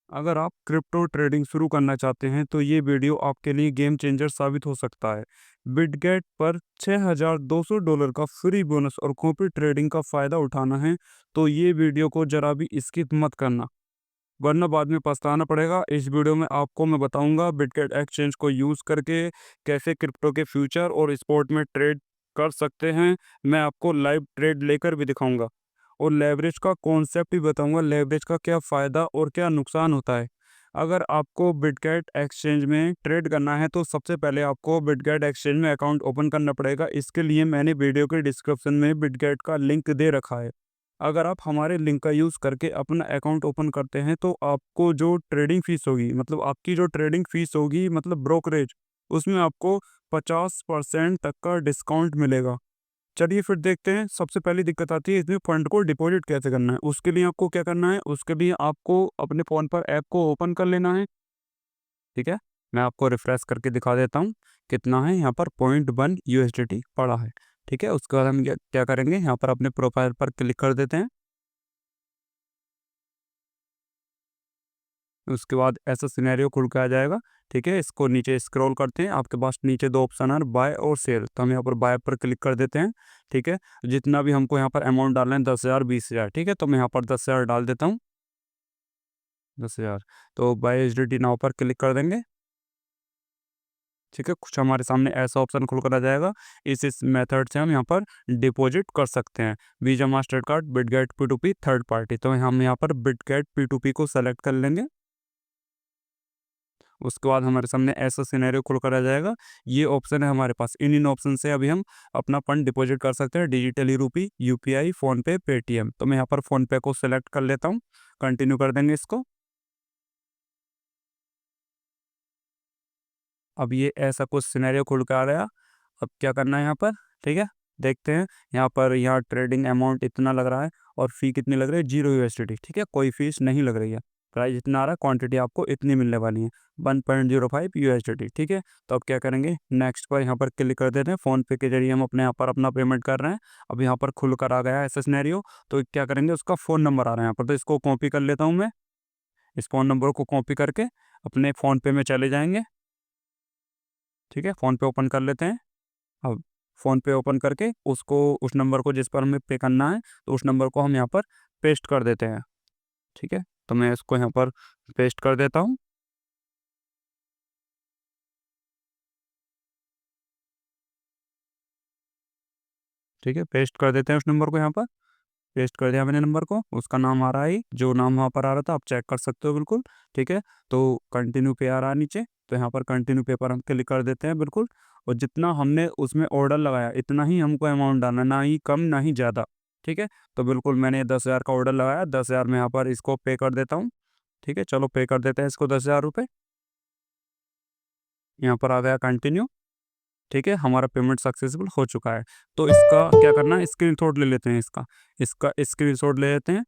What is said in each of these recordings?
अगर आप crypto trading शुरू करना चाहते हैं तो ये वीडियो आपके लिए गेम चेंजर साबित हो सकता है। बिटगेट पर $6,200 का फ्री बोनस और कॉपी ट्रेडिंग का फ़ायदा उठाना है तो ये वीडियो को ज़रा भी स्किप मत करना, वरना बाद में पछताना पड़ेगा। इस वीडियो में आपको मैं बताऊंगा बिटगेट एक्सचेंज को यूज़ करके कैसे क्रिप्टो के फ्यूचर और स्पॉट में ट्रेड कर सकते हैं। मैं आपको लाइव ट्रेड लेकर भी दिखाऊंगा और लेवरेज का कॉन्सेप्ट भी बताऊंगा, लेवरेज का क्या फ़ायदा और क्या नुकसान होता है। अगर आपको बिटगेट एक्सचेंज में ट्रेड करना है तो सबसे पहले आपको बिटगेट एक्सचेंज में अकाउंट ओपन करना पड़ेगा। इसके लिए मैंने वीडियो के डिस्क्रिप्शन में बिटगेट का लिंक दे रखा है। अगर आप हमारे लिंक का यूज़ करके अपना अकाउंट ओपन करते हैं तो आपको जो ट्रेडिंग फ़ीस होगी, मतलब आपकी जो ट्रेडिंग फ़ीस होगी, मतलब ब्रोकरेज, उसमें आपको 50% तक का डिस्काउंट मिलेगा। चलिए फिर देखते हैं। सबसे पहली दिक्कत आती है इसमें फ़ंड को डिपॉज़िट कैसे करना है। उसके लिए आपको क्या करना है, उसके लिए आपको अपने फ़ोन पर ऐप को ओपन कर लेना है। ठीक है, मैं आपको रिफ्रेश करके दिखा देता हूँ कितना है। यहाँ पर 0.1 USDT पड़ा है। ठीक है, उसके बाद हम क्या क्या करेंगे, यहाँ पर अपने प्रोफाइल पर क्लिक कर देते हैं। उसके बाद ऐसा सिनेरियो खुल के आ जाएगा। ठीक है, इसको नीचे स्क्रॉल करते हैं, आपके पास नीचे दो ऑप्शन है, बाय और सेल, तो हम यहाँ पर बाय पर क्लिक कर देते हैं। ठीक है, जितना भी हमको यहाँ पर अमाउंट डालना है 10,000 20,000, ठीक है, तो मैं यहाँ पर 10,000 डाल देता हूँ। 10,000, तो बाय एच नाउ पर क्लिक कर देंगे। ठीक है, कुछ हमारे सामने ऐसा ऑप्शन खुल कर आ जाएगा। इस मेथड से हम यहाँ पर डिपॉजिट कर सकते हैं। Visa master card Bitget P2P third party, तो हम यहाँ पर बिटगेट P2P को सेलेक्ट कर लेंगे। उसके बाद हमारे सामने ऐसा सिनेरियो खुल कर आ जाएगा। ये ऑप्शन है हमारे पास, इन ऑप्शन से अभी हम अपना फंड डिपॉजिट कर सकते हैं, डिजिटली रूपी, यूपीआई, फ़ोनपे, पेटीएम। तो मैं यहाँ पर फ़ोनपे को सेलेक्ट कर लेता हूँ, कंटिन्यू कर देंगे इसको। अब ये ऐसा कुछ सिनेरियो खुल के आ गया। अब क्या करना है यहाँ पर, ठीक है, देखते हैं। यहाँ पर यहाँ ट्रेडिंग अमाउंट इतना लग रहा है और फ़ी कितनी लग रही है, 0 USDT। ठीक है, कोई फीस नहीं लग रही है। प्राइस इतना आ रहा है, क्वांटिटी आपको इतनी मिलने वाली है, 1.05 USDT। ठीक है, तो अब क्या करेंगे, नेक्स्ट पर यहाँ पर क्लिक कर देते हैं। फ़ोनपे के जरिए हम अपने यहाँ पर अपना पेमेंट कर रहे हैं। अब यहाँ पर खुल कर आ गया है ऐसा सिनेरियो। तो क्या करेंगे, उसका फ़ोन नंबर आ रहा है यहाँ पर, तो इसको कॉपी कर लेता हूँ मैं। इस फ़ोन नंबर को कॉपी करके अपने फ़ोनपे में चले जाएंगे। ठीक है, फ़ोनपे ओपन कर लेते हैं। अब फ़ोनपे ओपन करके उसको, उस नंबर को जिस पर हमें पे करना है, तो उस नंबर को हम यहाँ पर पेस्ट कर देते हैं। ठीक है, तो मैं इसको यहाँ पर पेस्ट कर देता हूँ। ठीक है, पेस्ट कर देते हैं उस नंबर को यहाँ पर। पेस्ट कर दिया मैंने नंबर को, उसका नाम आ रहा है, जो नाम वहाँ पर आ रहा था, आप चेक कर सकते हो बिल्कुल। ठीक है, तो कंटिन्यू पे आ रहा है नीचे, तो यहाँ पर कंटिन्यू पे पर हम क्लिक कर देते हैं बिल्कुल। और जितना हमने उसमें ऑर्डर लगाया इतना ही हमको अमाउंट डालना, ना ही कम ना ही ज़्यादा। ठीक है, तो बिल्कुल मैंने 10,000 का ऑर्डर लगाया, 10,000 में यहाँ पर इसको पे कर देता हूँ। ठीक है, चलो पे कर देते हैं इसको 10,000 रुपये। यहाँ पर आ गया कंटिन्यू। ठीक है, हमारा पेमेंट सक्सेसफुल हो चुका है। तो इसका क्या करना है, स्क्रीनशॉट ले लेते हैं इसका। इसका स्क्रीनशॉट ले लेते हैं।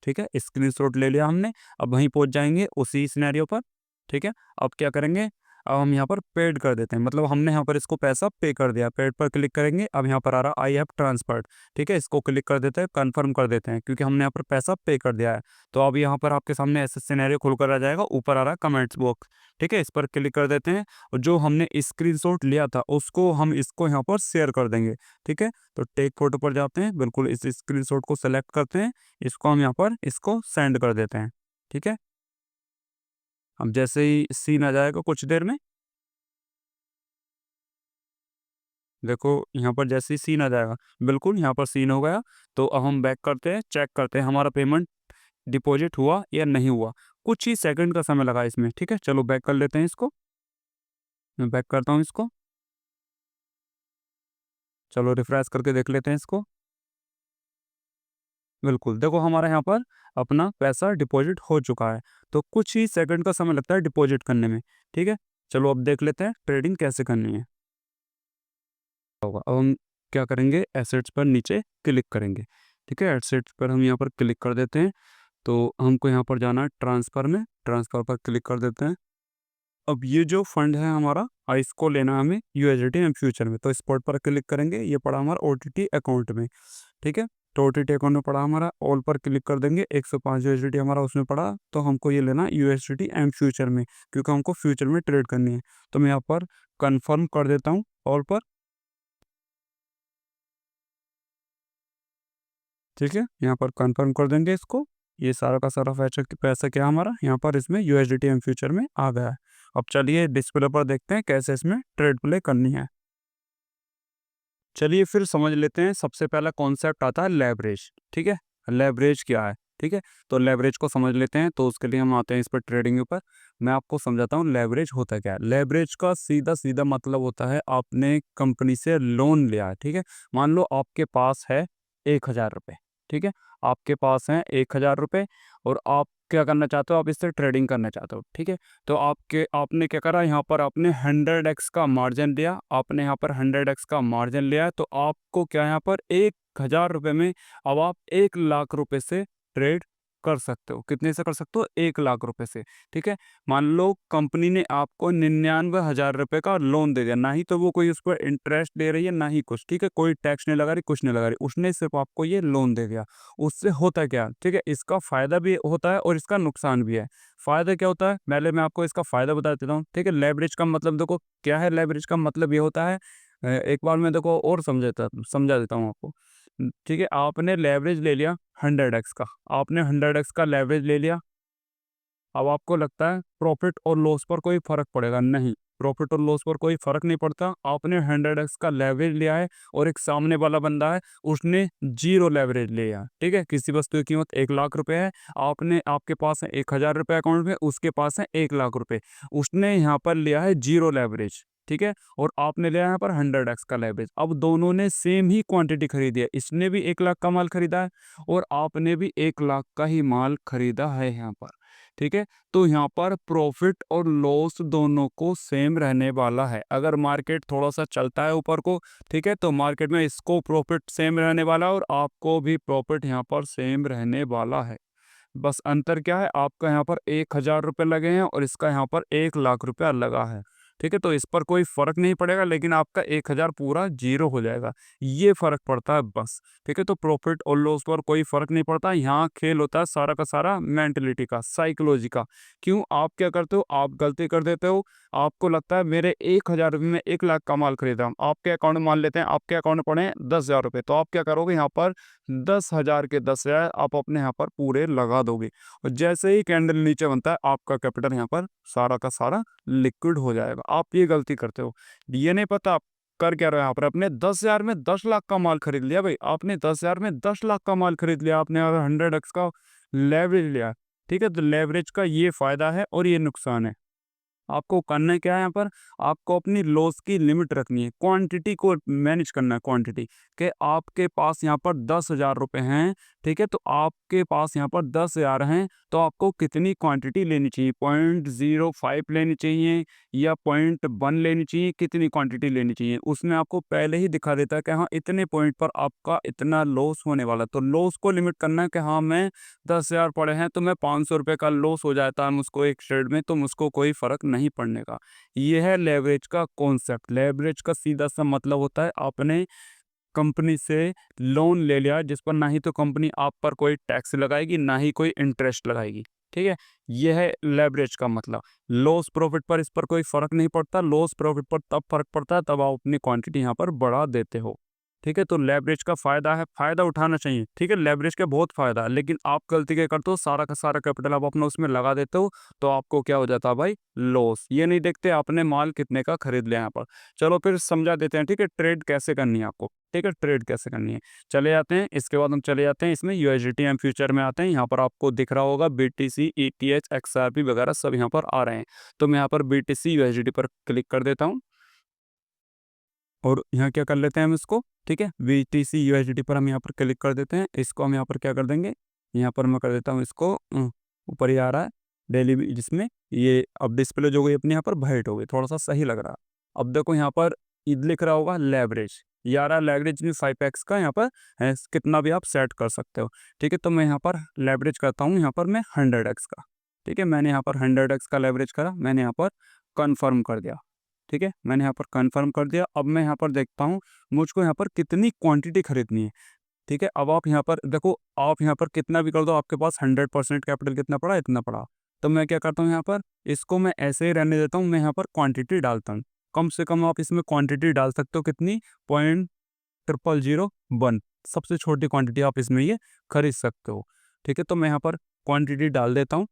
ठीक है, स्क्रीनशॉट ले लिया हमने। अब वहीं पहुंच जाएंगे उसी सिनेरियो पर। ठीक है, अब क्या करेंगे, अब हम यहाँ पर पेड कर देते हैं, मतलब हमने यहाँ पर इसको पैसा पे कर दिया। पेड पर क्लिक करेंगे, अब यहाँ पर आ रहा आई हैव ट्रांसफर्ड। ठीक है, इसको क्लिक कर देते हैं, कंफर्म कर देते हैं, क्योंकि हमने यहाँ पर पैसा पे कर दिया है। तो अब यहाँ पर आपके सामने ऐसे सिनेरियो खुलकर आ जाएगा, ऊपर आ रहा है कमेंट्स बॉक्स। ठीक है, इस पर क्लिक कर देते हैं और जो हमने स्क्रीनशॉट लिया था उसको हम इसको यहाँ पर शेयर कर देंगे। ठीक है, तो टेक फोटो पर जाते हैं, बिल्कुल इस स्क्रीनशॉट को सेलेक्ट करते हैं, इसको हम यहाँ पर इसको सेंड कर देते हैं। ठीक है, अब जैसे ही सीन आ जाएगा कुछ देर में, देखो यहाँ पर जैसे ही सीन आ जाएगा, बिल्कुल यहाँ पर सीन हो गया। तो अब हम बैक करते हैं, चेक करते हैं हमारा पेमेंट डिपॉजिट हुआ या नहीं हुआ। कुछ ही सेकंड का समय लगा इसमें। ठीक है, चलो बैक कर लेते हैं इसको। मैं बैक करता हूँ इसको। चलो रिफ्रेश करके देख लेते हैं इसको। बिल्कुल, देखो हमारे यहाँ पर अपना पैसा डिपॉजिट हो चुका है। तो कुछ ही सेकंड का समय लगता है डिपॉजिट करने में। ठीक है, चलो अब देख लेते हैं ट्रेडिंग कैसे करनी है। होगा, अब हम क्या करेंगे, एसेट्स पर नीचे क्लिक करेंगे। ठीक है, एसेट्स पर हम यहाँ पर क्लिक कर देते हैं। तो हमको यहाँ पर जाना है ट्रांसफ़र में, ट्रांसफ़र पर क्लिक कर देते हैं। अब ये जो फंड है हमारा, इसको लेना है हमें यूएसडीटी एंड फ्यूचर में, तो स्पॉट पर क्लिक करेंगे, ये पड़ा हमारा ओटीटी अकाउंट में। ठीक है, तो OTT अकाउंट में पड़ा हमारा, ऑल पर क्लिक कर देंगे, 105 यूएसडीटी हमारा उसमें पड़ा, तो हमको ये लेना यूएसडीटी एम फ्यूचर में, क्योंकि हमको फ्यूचर में ट्रेड करनी है। तो मैं यहाँ पर कन्फर्म कर देता हूँ ऑल पर। ठीक है, यहाँ पर कंफर्म कर देंगे इसको। ये सारा का सारा पैसा पैसा क्या हमारा यहाँ पर इसमें यूएसडीटी एम फ्यूचर में आ गया है। अब चलिए डिस्प्ले पर देखते हैं कैसे इसमें ट्रेड प्ले करनी है। चलिए फिर समझ लेते हैं। सबसे पहला कॉन्सेप्ट आता है लेवरेज। ठीक है, लेवरेज क्या है? ठीक है, तो लेवरेज को समझ लेते हैं। तो उसके लिए हम आते हैं इस पर ट्रेडिंग के ऊपर। मैं आपको समझाता हूँ लेवरेज होता क्या है। लेवरेज का सीधा सीधा मतलब होता है आपने कंपनी से लोन लिया है। ठीक है, मान लो आपके पास है 1,000 रुपये। ठीक है, आपके पास है 1,000 रुपये और आप क्या करना चाहते हो, आप इससे ट्रेडिंग करना चाहते हो। ठीक है, तो आपने क्या करा, यहाँ पर आपने 100x का मार्जिन लिया। आपने यहाँ पर 100x का मार्जिन लिया है, तो आपको क्या यहाँ पर 1,000 रुपये में अब आप 1,00,000 रुपये से ट्रेड कर सकते हो। कितने से कर सकते हो? 1,00,000 रुपये से। ठीक है, मान लो कंपनी ने आपको 99,000 रुपये का लोन दे दिया, ना ही तो वो कोई उस पर इंटरेस्ट दे रही है ना ही कुछ। ठीक है, कोई टैक्स नहीं लगा रही, कुछ नहीं लगा रही, उसने सिर्फ आपको ये लोन दे दिया। उससे होता क्या? ठीक है, इसका फ़ायदा भी होता है और इसका नुकसान भी है। फ़ायदा क्या होता है, पहले मैं आपको इसका फ़ायदा बता देता हूँ। ठीक है, लेवरेज का मतलब देखो क्या है। लेवरेज का मतलब ये होता है, एक बार मैं देखो और समझा देता हूँ आपको। ठीक है, आपने लेवरेज ले लिया 100x का, आपने 100x का लेवरेज ले लिया। अब आपको लगता है प्रॉफिट और लॉस पर कोई फ़र्क पड़ेगा? नहीं, प्रॉफिट और लॉस पर कोई फ़र्क नहीं पड़ता। आपने 100x का लेवरेज लिया है और एक सामने वाला बंदा है, उसने जीरो लेवरेज लिया। ठीक है, किसी वस्तु की कीमत 1,00,000 रुपये है, आपके पास है 1,000 रुपये अकाउंट में, उसके पास है 1,00,000 रुपये। उसने यहाँ पर लिया है जीरो लेवरेज। ठीक है, और आपने लिया यहाँ पर 100x का लेवरेज। अब दोनों ने सेम ही क्वांटिटी खरीदी है। इसने भी 1,00,000 का माल खरीदा है और आपने भी 1,00,000 का ही माल खरीदा है यहाँ पर। ठीक है, तो यहाँ पर प्रॉफिट और लॉस दोनों को सेम रहने वाला है। अगर मार्केट थोड़ा सा चलता है ऊपर को, ठीक है, तो मार्केट में इसको प्रॉफिट सेम रहने वाला है और आपको भी प्रॉफिट यहाँ पर सेम रहने वाला है। बस अंतर क्या है, आपका यहाँ पर 1,000 रुपये लगे हैं और इसका यहाँ पर 1,00,000 रुपया लगा है। ठीक है, तो इस पर कोई फ़र्क नहीं पड़ेगा, लेकिन आपका 1,000 पूरा जीरो हो जाएगा। ये फ़र्क पड़ता है बस। ठीक है, तो प्रॉफिट और लॉस पर कोई फ़र्क नहीं पड़ता। यहाँ खेल होता है सारा का सारा मेंटलिटी का, साइकोलॉजी का। क्यों? आप क्या करते हो, आप गलती कर देते हो। आपको लगता है मेरे 1,000 रुपये में 1,00,000 का माल खरीदा हूँ। आपके अकाउंट में मान लेते हैं, आपके अकाउंट में पड़े हैं 10,000 रुपये, तो आप क्या करोगे, यहाँ पर 10,000 के 10,000 आप अपने यहाँ पर पूरे लगा दोगे और जैसे ही कैंडल नीचे बनता है, आपका कैपिटल यहाँ पर सारा का सारा लिक्विड हो जाएगा। आप ये गलती करते हो, ये नहीं पता आप कर क्या रहे हो। यहाँ पर अपने 10,000 में 10,00,000 का माल खरीद लिया। भाई, आपने 10,000 में 10,00,000 का माल खरीद लिया, आपने अगर 100x का लेवरेज लिया। ठीक है, तो लेवरेज का ये फायदा है और ये नुकसान है। आपको करना क्या है यहाँ पर, आपको अपनी लॉस की लिमिट रखनी है, क्वांटिटी को मैनेज करना है। क्वांटिटी के आपके पास यहाँ पर 10,000 रुपये हैं। ठीक है, तो आपके पास यहाँ पर 10,000 हैं, तो आपको कितनी क्वांटिटी लेनी चाहिए? 0.05 लेनी चाहिए या 0.1 लेनी चाहिए? कितनी क्वांटिटी लेनी चाहिए? उसमें आपको पहले ही दिखा देता है कि हाँ इतने पॉइंट पर आपका इतना लॉस होने वाला है। तो लॉस को लिमिट करना है कि हाँ मैं 10,000 पड़े हैं तो मैं 500 रुपये का लॉस हो जाता है मुझको एक ट्रेड में, तो मुझको कोई फ़र्क नहीं पड़ने का। ये है लेवरेज का कॉन्सेप्ट। लेवरेज का सीधा सा मतलब होता है आपने कंपनी से लोन ले लिया, जिस पर ना ही तो कंपनी आप पर कोई टैक्स लगाएगी ना ही कोई इंटरेस्ट लगाएगी। ठीक है, यह है लेवरेज का मतलब। लॉस प्रॉफिट पर इस पर कोई फ़र्क नहीं पड़ता। लॉस प्रॉफिट पर तब फ़र्क पड़ता है तब आप अपनी क्वांटिटी यहाँ पर बढ़ा देते हो। ठीक है, तो लेवरेज का फ़ायदा है, फ़ायदा उठाना चाहिए। ठीक है, लेवरेज के बहुत फ़ायदा है, लेकिन आप गलती क्या करते हो, सारा का सारा कैपिटल आप अपना उसमें लगा देते हो, तो आपको क्या हो जाता है भाई, लॉस। ये नहीं देखते आपने माल कितने का खरीद लिया यहाँ पर। चलो फिर समझा देते हैं। ठीक है, ट्रेड कैसे करनी है आपको। ठीक है, ट्रेड कैसे करनी है, चले जाते हैं। इसके बाद हम चले जाते हैं इसमें यूएसडीटी एम फ्यूचर में आते हैं। यहाँ पर आपको दिख रहा होगा बीटीसी, ईटीएच, एक्सआरपी वगैरह सब यहाँ पर आ रहे हैं। तो मैं यहाँ पर बीटीसी यूएसडीटी पर क्लिक कर देता हूँ और यहाँ क्या कर लेते हैं हम इसको। ठीक है, BTC USDT पर हम यहाँ पर क्लिक कर देते हैं। इसको हम यहाँ पर क्या कर देंगे, यहाँ पर मैं कर देता हूँ इसको ऊपर ही आ रहा है डेली, जिसमें ये अब डिस्प्ले जो गई अपने यहाँ पर वाइट हो गई, थोड़ा सा सही लग रहा है। अब देखो यहाँ पर लिख रहा होगा लेवरेज, ये आ रहा है लेवरेज में 5x का यहाँ पर है, कितना भी आप सेट कर सकते हो। ठीक है, तो मैं यहाँ पर लेवरेज करता हूँ, यहाँ पर मैं 100x का। ठीक है, मैंने यहाँ पर 100x का लेवरेज करा, मैंने यहाँ पर कन्फर्म कर दिया। ठीक है, मैंने यहाँ पर कंफर्म कर दिया। अब मैं यहाँ पर देखता हूँ मुझको यहाँ पर कितनी क्वांटिटी खरीदनी है। ठीक है, अब आप यहाँ पर देखो, आप यहाँ पर कितना भी कर दो, आपके पास 100% कैपिटल कितना पड़ा, इतना पड़ा। तो मैं क्या करता हूँ, यहाँ पर इसको मैं ऐसे ही रहने देता हूँ, मैं यहाँ पर क्वांटिटी डालता हूँ। कम से कम आप इसमें क्वांटिटी डाल सकते हो कितनी, 0.0001, सबसे छोटी क्वांटिटी आप इसमें ये खरीद सकते हो। ठीक है, तो मैं यहाँ पर क्वांटिटी डाल देता हूँ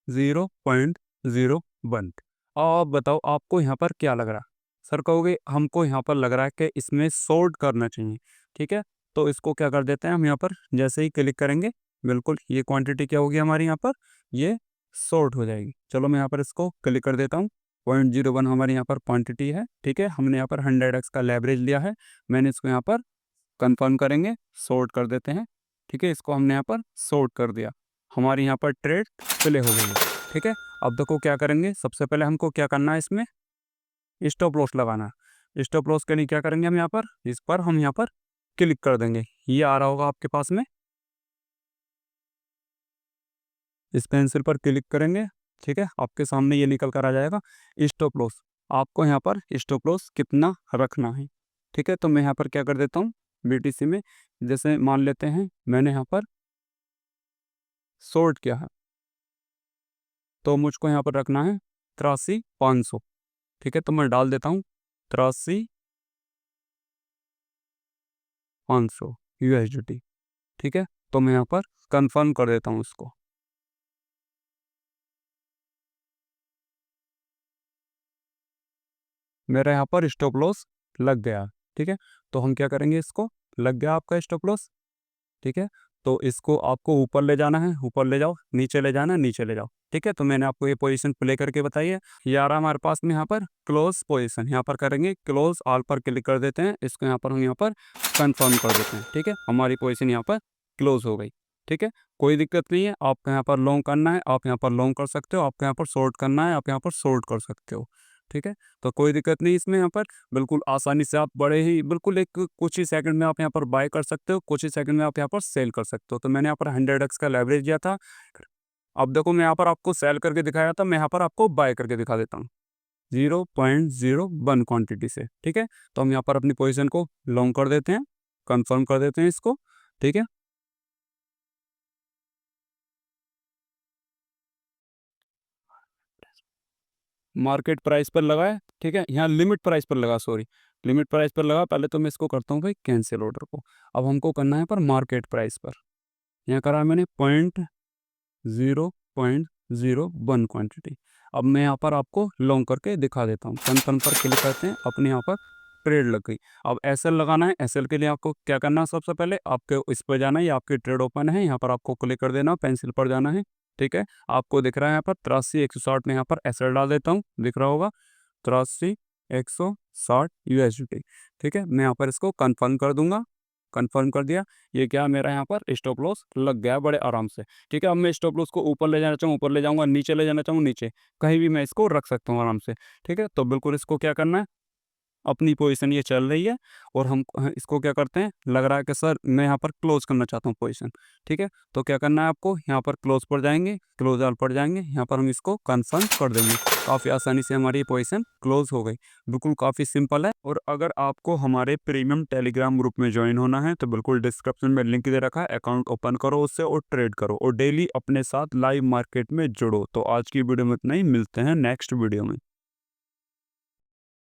0.01। अब बताओ आपको यहाँ पर क्या लग रहा है? सर कहोगे हमको यहाँ पर लग रहा है कि इसमें सॉर्ट करना चाहिए। ठीक है, तो इसको क्या कर देते हैं हम, यहाँ पर जैसे ही क्लिक करेंगे बिल्कुल ये क्वांटिटी क्या होगी हमारी, यहाँ पर ये सॉर्ट हो जाएगी। चलो मैं यहाँ पर इसको क्लिक कर देता हूँ। 0.01 हमारी यहाँ पर क्वांटिटी है। ठीक है, हमने यहाँ पर 100x का लेवरेज लिया है। मैंने इसको यहाँ पर कंफर्म करेंगे, सॉर्ट कर देते हैं। ठीक है, इसको हमने यहाँ पर सॉर्ट कर दिया, हमारी यहाँ पर ट्रेड प्ले हो गई है। ठीक है, अब देखो क्या करेंगे, सबसे पहले हमको क्या करना है, इसमें स्टॉप लॉस लगाना है। स्टॉप लॉस के लिए क्या करेंगे हम यहाँ पर, इस पर हम यहाँ पर क्लिक कर देंगे। ये आ रहा होगा आपके पास में, इस पेंसिल पर क्लिक करेंगे। ठीक है, आपके सामने ये निकल कर आ जाएगा स्टॉप लॉस। आपको यहाँ पर स्टॉप लॉस कितना रखना है। ठीक है, तो मैं यहाँ पर क्या कर देता हूँ, BTC में जैसे मान लेते हैं मैंने यहाँ पर शॉर्ट किया है, तो मुझको यहाँ पर रखना है 83,500। ठीक है, तो मैं डाल देता हूँ 83,500 USDT। ठीक है, तो मैं यहाँ पर कंफर्म कर देता हूँ इसको। मेरा यहाँ पर स्टॉप लॉस लग गया। ठीक है, तो हम क्या करेंगे, इसको लग गया आपका स्टॉप लॉस। ठीक है, तो इसको आपको ऊपर ले जाना है, ऊपर ले जाओ, नीचे ले जाना है, नीचे ले जाओ। ठीक है, तो मैंने आपको ये पोजीशन प्ले करके बताई है। ये आ रहा हमारे पास में यहाँ पर क्लोज पोजीशन, यहाँ पर करेंगे क्लोज, ऑल पर क्लिक कर देते हैं, इसको यहाँ पर हम यहाँ पर कंफर्म कर देते हैं। ठीक है, हमारी पोजीशन यहाँ पर क्लोज हो गई। ठीक है, कोई दिक्कत नहीं है, आपको यहाँ पर लॉन्ग करना है आप यहाँ पर लॉन्ग कर सकते हो, आपको यहाँ पर शॉर्ट करना है आप यहाँ पर शॉर्ट कर सकते हो। ठीक है, तो कोई दिक्कत नहीं इसमें, यहाँ पर बिल्कुल आसानी से आप बड़े ही बिल्कुल एक कुछ ही सेकंड में आप यहाँ पर बाय कर सकते हो, कुछ ही सेकंड में आप यहाँ पर सेल कर सकते हो। तो मैंने यहाँ पर 100x का लेवरेज दिया था। अब देखो मैं यहाँ पर आपको सेल करके दिखाया था, मैं यहाँ पर आपको बाय करके दिखा देता हूँ 0.01 क्वांटिटी से। ठीक है, तो हम यहाँ पर अपनी पोजीशन को लॉन्ग कर देते हैं, कंफर्म कर देते हैं इसको। ठीक है, मार्केट प्राइस पर लगा है। ठीक है, यहाँ लिमिट प्राइस पर लगा, सॉरी लिमिट प्राइस पर लगा। पहले तो मैं इसको करता हूँ भाई कैंसिल ऑर्डर को। अब हमको करना है पर मार्केट प्राइस पर, यहाँ करा है मैंने 0.01 क्वांटिटी। अब मैं यहाँ पर आपको लॉन्ग करके दिखा देता हूँ, कंफर्म पर क्लिक करते हैं, अपने यहाँ पर ट्रेड लग गई। अब SL लगाना है, SL के लिए आपको क्या करना है, सबसे पहले आपके इस पर जाना है, ये आपकी ट्रेड ओपन है, यहाँ पर आपको क्लिक कर देना, पेंसिल पर जाना है। ठीक है, आपको दिख रहा है यहाँ पर 83,160 में यहाँ पर SL डाल देता हूँ, दिख रहा होगा 83,160 USDT। ठीक है, मैं यहाँ पर इसको कन्फर्म कर दूंगा, कंफर्म कर दिया। ये क्या मेरा यहाँ पर स्टॉप लॉस लग गया बड़े आराम से। ठीक है, अब मैं स्टॉप लॉस को ऊपर ले जाना चाहूँ ऊपर ले जाऊँगा, नीचे ले जाना चाहूँ नीचे, कहीं भी मैं इसको रख सकता हूँ आराम से। ठीक है, तो बिल्कुल इसको क्या करना है, अपनी पोजीशन ये चल रही है और हम इसको क्या करते हैं, लग रहा है कि सर मैं यहाँ पर क्लोज करना चाहता हूँ पोजीशन। ठीक है, तो क्या करना है आपको, यहाँ पर क्लोज पर जाएंगे, क्लोज ऑल पर जाएंगे, यहाँ पर हम इसको कंफर्म कर देंगे। काफ़ी आसानी से हमारी ये पोजीशन क्लोज हो गई। बिल्कुल काफ़ी सिंपल है। और अगर आपको हमारे प्रीमियम टेलीग्राम ग्रुप में ज्वाइन होना है तो बिल्कुल डिस्क्रिप्शन में लिंक दे रखा है, अकाउंट ओपन करो उससे और ट्रेड करो और डेली अपने साथ लाइव मार्केट में जुड़ो। तो आज की वीडियो में इतना ही, मिलते हैं नेक्स्ट वीडियो में।